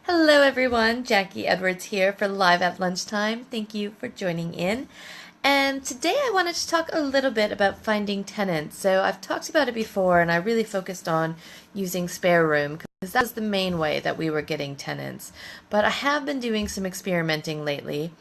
Hello everyone, Jacquie Edwards here for Live at Lunchtime. Thank you for joining in. And today I wanted to talk a little bit about finding tenants. So I've talked about it before and I really focused on using spare room because that was the main way that we were getting tenants. But I have been doing some experimenting lately.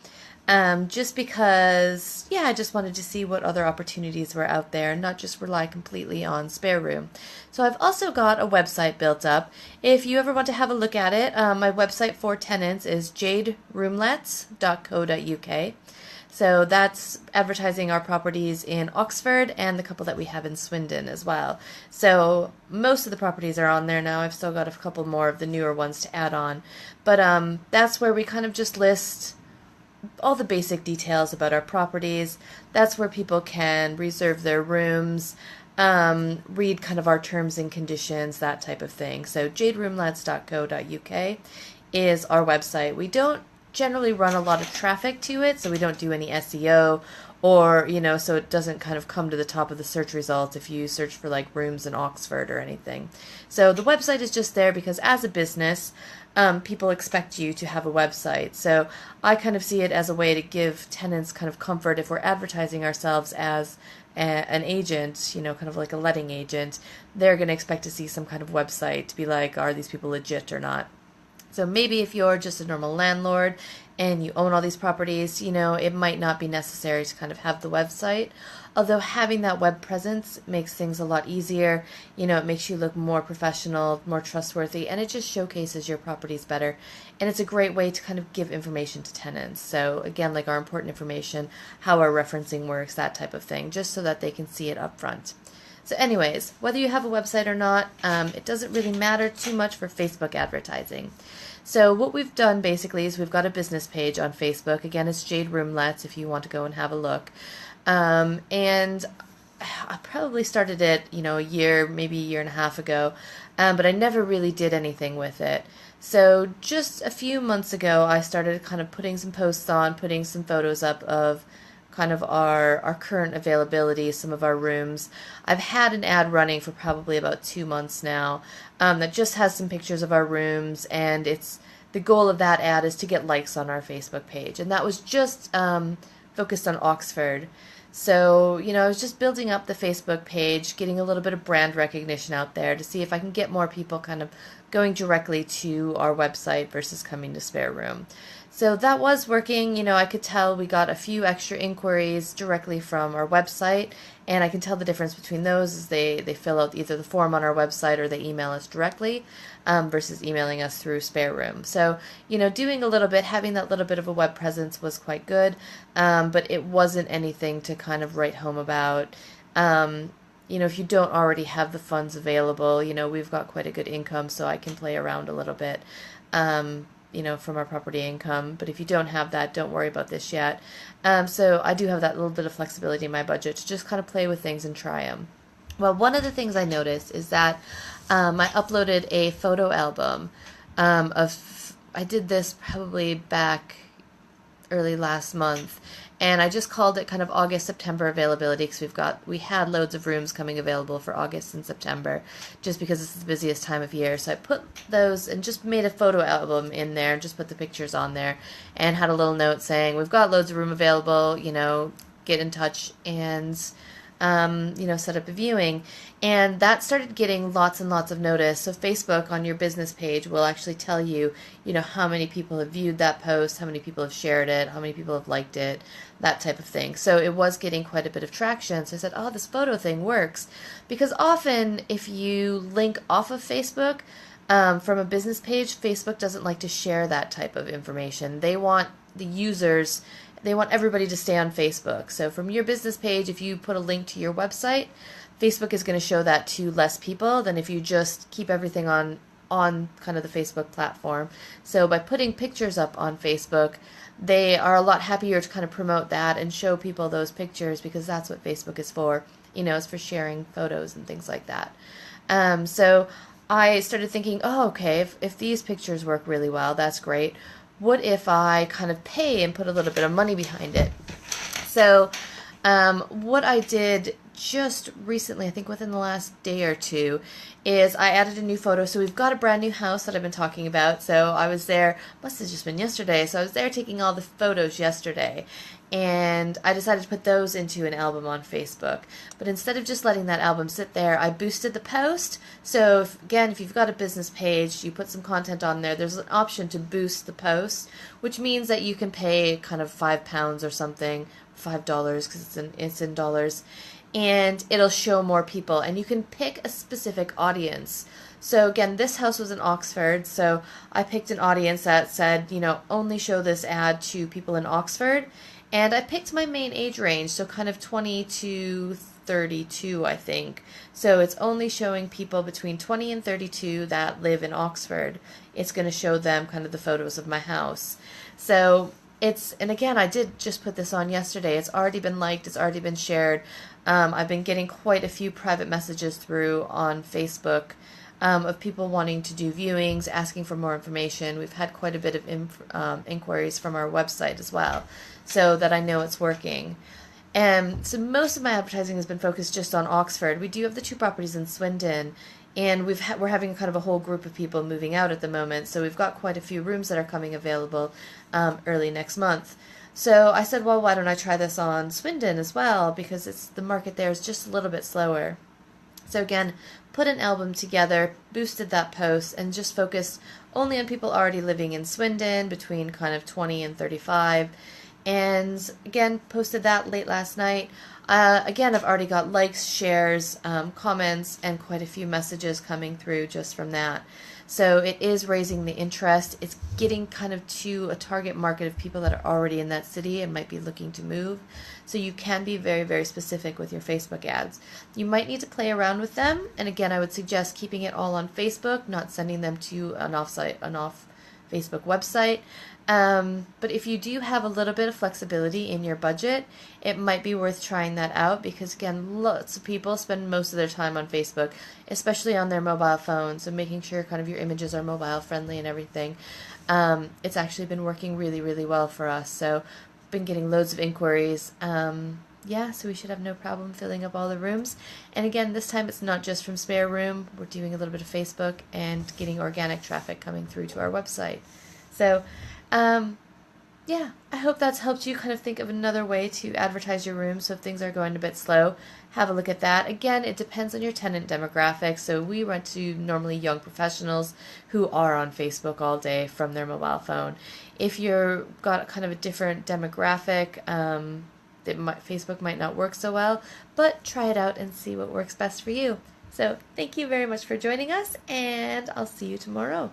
Just because, yeah, I just wanted to see what other opportunities were out there and not just rely completely on spare room. So I've also got a website built up. If you ever want to have a look at it, my website for tenants is jaderoomlets.co.uk. So that's advertising our properties in Oxford and the couple that we have in Swindon as well. So most of the properties are on there now. I've still got a couple more of the newer ones to add on. But that's where we kind of just list all the basic details about our properties. That's where people can reserve their rooms, read kind of our terms and conditions, that type of thing. So jaderoomlets.co.uk is our website. We don't generally run a lot of traffic to it, so we don't do any SEO or, so it doesn't kind of come to the top of the search results if you search for like rooms in Oxford or anything. So the website is just there because as a business, people expect you to have a website. So I kind of see it as a way to give tenants kind of comfort if we're advertising ourselves as an agent, kind of like a letting agent. They're going to expect to see some kind of website to be like, are these people legit or not? So maybe if you're just a normal landlord and you own all these properties, it might not be necessary to kind of have the website. Although having that web presence makes things a lot easier. It makes you look more professional, more trustworthy, and it just showcases your properties better. And it's a great way to kind of give information to tenants. So again, like our important information, how our referencing works, that type of thing, just so that they can see it up front. So anyways, whether you have a website or not, it doesn't really matter too much for Facebook advertising. So what we've done basically is we've got a business page on Facebook. Again, it's Jade Roomlets if you want to go and have a look. And I probably started it, a year, maybe a year and a half ago, but I never really did anything with it. So just a few months ago, I started kind of putting some posts on, putting some photos up of kind of our current availability, some of our rooms. I've had an ad running for probably about 2 months now that just has some pictures of our rooms, and the goal of that ad is to get likes on our Facebook page, and that was just focused on Oxford. So, I was just building up the Facebook page, getting a little bit of brand recognition out there to see if I can get more people kind of going directly to our website versus coming to Spare Room. So that was working. I could tell we got a few extra inquiries directly from our website, and I can tell the difference between those is they fill out either the form on our website or they email us directly versus emailing us through Spare Room. So, doing a little bit, having that little bit of a web presence was quite good, but it wasn't anything to kind of write home about. If you don't already have the funds available, we've got quite a good income, so I can play around a little bit. From our property income. But if you don't have that, don't worry about this yet. So I do have that little bit of flexibility in my budget to just kind of play with things and try them. Well, one of the things I noticed is that I uploaded a photo album I did this probably back early last month, and I just called it kind of August, September availability because we had loads of rooms coming available for August and September just because it's the busiest time of year. So I put those and just made a photo album in there and just put the pictures on there and had a little note saying, we've got loads of room available, get in touch and set up a viewing. And that started getting lots and lots of notice. So Facebook on your business page will actually tell you, how many people have viewed that post, how many people have shared it, how many people have liked it, that type of thing. So it was getting quite a bit of traction. So I said, oh, this photo thing works. Because often if you link off of Facebook, from a business page, Facebook doesn't like to share that type of information. They want everybody to stay on Facebook. So from your business page, if you put a link to your website, Facebook is going to show that to less people than if you just keep everything on kind of the Facebook platform. So by putting pictures up on Facebook, they are a lot happier to kind of promote that and show people those pictures because that's what Facebook is for, is for sharing photos and things like that. So I started thinking, oh, okay, if these pictures work really well, that's great. What if I kind of pay and put a little bit of money behind it? So what I did just recently, I think within the last day or two, is I added a new photo. So we've got a brand new house that I've been talking about. So I was there, must have just been yesterday. So I was there taking all the photos yesterday. And I decided to put those into an album on Facebook. But instead of just letting that album sit there, I boosted the post. So if you've got a business page, you put some content on there, there's an option to boost the post, which means that you can pay kind of £5 or something, $5 because it's in dollars, and it'll show more people, and you can pick a specific audience. So again, this house was in Oxford, so I picked an audience that said, only show this ad to people in Oxford, and I picked my main age range, so kind of 20 to 32, I think. So it's only showing people between 20 and 32 that live in Oxford. It's going to show them kind of the photos of my house. So and again, I did just put this on yesterday. It's already been liked. It's already been shared. I've been getting quite a few private messages through on Facebook of people wanting to do viewings, asking for more information. We've had quite a bit of inquiries from our website as well, so that I know it's working. And so most of my advertising has been focused just on Oxford. We do have the 2 properties in Swindon, and we're having kind of a whole group of people moving out at the moment. So we've got quite a few rooms that are coming available early next month. So I said, well, why don't I try this on Swindon as well, because the market there is just a little bit slower. So again, put an album together, boosted that post, and just focused only on people already living in Swindon between kind of 20 and 35. And again, posted that late last night. Again, I've already got likes, shares, comments, and quite a few messages coming through just from that. So it is raising the interest. It's getting kind of to a target market of people that are already in that city and might be looking to move. So you can be very, very specific with your Facebook ads. You might need to play around with them. And again, I would suggest keeping it all on Facebook, not sending them to an off Facebook website. But if you do have a little bit of flexibility in your budget, it might be worth trying that out, because again, lots of people spend most of their time on Facebook, especially on their mobile phones, so making sure kind of your images are mobile friendly and everything. It's actually been working really, really well for us. So been getting loads of inquiries. So we should have no problem filling up all the rooms. And again, this time it's not just from Spare Room. We're doing a little bit of Facebook and getting organic traffic coming through to our website. So I hope that's helped you kind of think of another way to advertise your room. So if things are going a bit slow, have a look at that. Again, it depends on your tenant demographic. So we rent to normally young professionals who are on Facebook all day from their mobile phone. If you've got kind of a different demographic, Facebook might not work so well, but try it out and see what works best for you. So thank you very much for joining us, and I'll see you tomorrow.